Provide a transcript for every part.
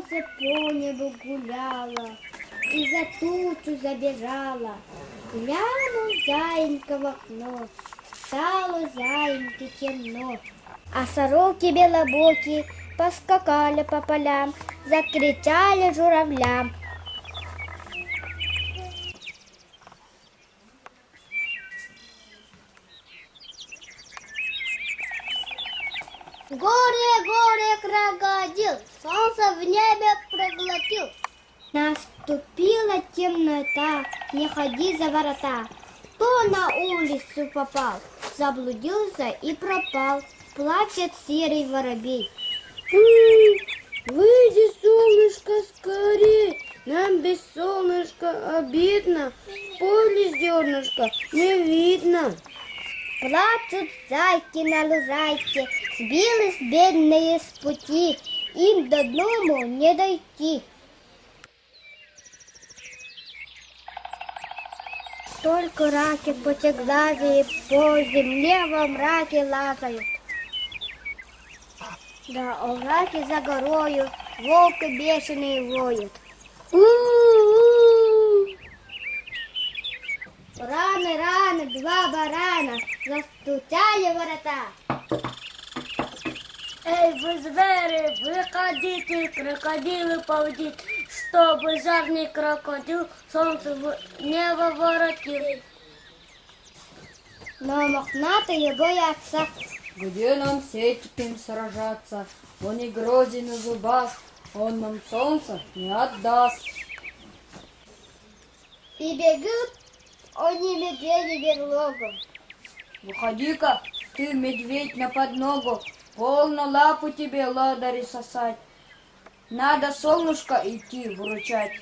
Солнце по небу гуляло и за тучу забежало. Глянул заинька в окно, стало заиньке темно. А сороки белобоки поскакали по полям, закричали журавлям. Горе, горе, крокодил, солнце в небе проглотил. Наступила темнота, не ходи за ворота. Кто на улицу попал, заблудился и пропал. Плачет серый воробей. Выйди, солнышко, скорей, нам без солнышка обидно, в поле зернышко не видно. Плачут зайки на лужайке, сбились бедные с пути, им до дому не дойти. Только раки пучеглазые по земле во мраке лазают. Да овраги за горою волки бешеные воют. Рано, рано, два барана застучали ворота. Эй, вы звери, выходите, крокодилы поведите, чтобы жадный крокодил солнце в небо воротил. Но мохнатые боятся. Где нам с этим сражаться? Он и грозен и зубаст, он нам солнце не отдаст. И бегут они медведи берлогом. Выходи-ка, ты, медведь, на подногу, полно лапу тебе, лодыри, сосать. Надо солнышко идти выручать.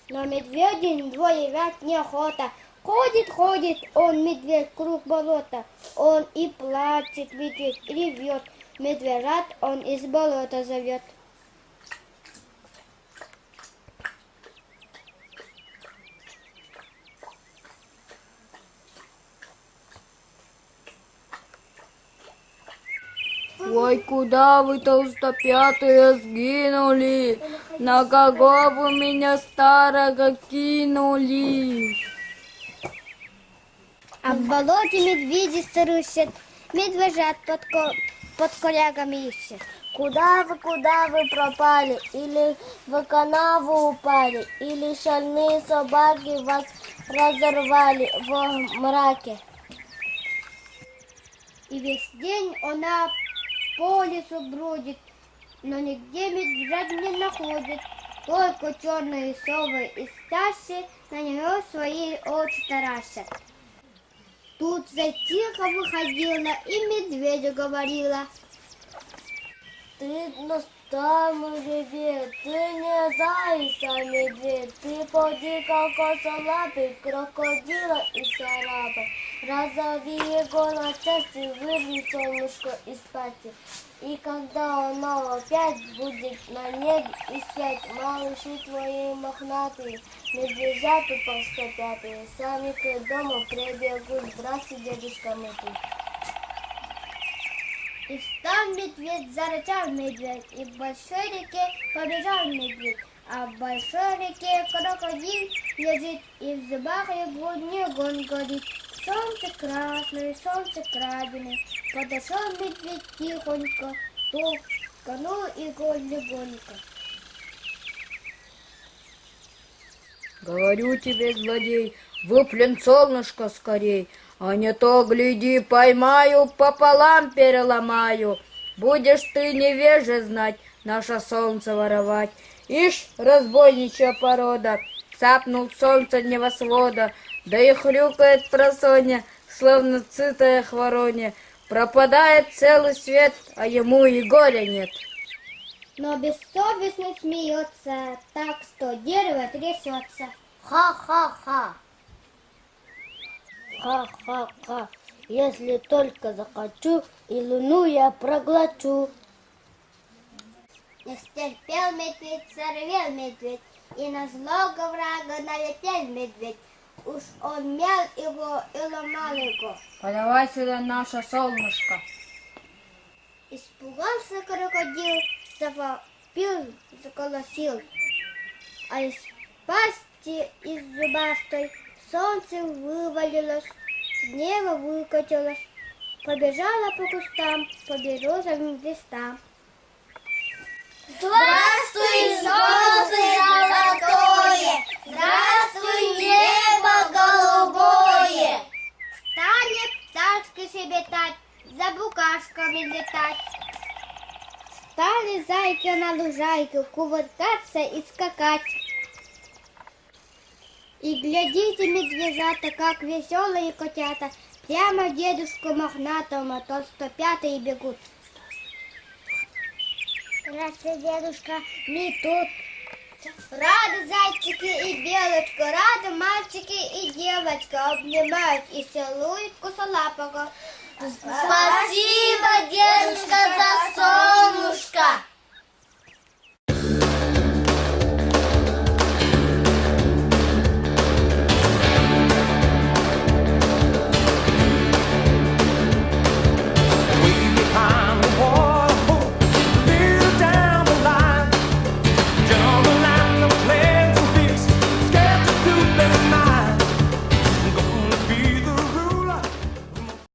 Но медведей двое вять неохота. Ходит, ходит он, медведь, круг болота. Он и плачет, медведь, и ревет. Медвежат он из болота зовет. Ой, куда вы, толстопятые, сгинули? На кого вы меня старого кинули? А в болоте медведи рыщет, медвежат под корягами ищет. Куда вы пропали? Или в канаву упали? Или шальные собаки вас разорвали в мраке? И весь день она по лесу бродит, но нигде медвежат не находит. Только черные совы из чащи на нее свои очи таращат. Тут затихо выходила и медведю говорила. Ты наставный медведь, ты не заяц, а медведь. Ты поди как косолапый, крокодила и царапай. Разорви его на части, вырви солнышко из пасти. И когда оно опять будет на небе искать, малыши твои мохнатые, медвежата толстопятые, сами к дому прибегут, здравствуй, дедушка мытый. И встал медведь, зарычал медведь, и в большой реке побежал медведь. А в большой реке крокодил лежит, и в зубах его не огонь горит. Солнце красное, солнце краденое, подошел медведь тихонько, толкнул иголь легонько. Говорю тебе, злодей, выплюнь солнышко скорей, а не то, гляди, поймаю, пополам переломаю. Будешь ты невеже знать, наше солнце воровать. Ишь, разбойничья порода, цапнул солнце небосвода, да и хрюкает просонья, словно сытая хвороня. Пропадает целый свет, а ему и горя нет. Но бессовестно смеется, так что дерево трясется. Ха-ха-ха! Ха-ха-ха, если только захочу, и луну я проглочу. Не стерпел медведь, сорвел медведь, и на злого врага налетел медведь. Уж он мял его и ломал его. Подавай сюда наше солнышко. Испугался крокодил, завопил, заколосил. А из пасти, из зубастой, солнце вывалилось, с неба выкатилось, побежала по кустам, по березовым листам. Здравствуй, солнце золотое! Здравствуй, небо голубое! Стали пташки щебетать, за букашками летать. Стали зайки на лужайке кувыркаться и скакать. И глядите, медвежата, как веселые котята, прямо дедушку мохнатому толстопятые бегут. Здравствуй, дедушка, мы тут. Рады зайчики и белочка, рады мальчики и девочка, обнимают и целуют косолапого. Спасибо, дедушка, за солнышко!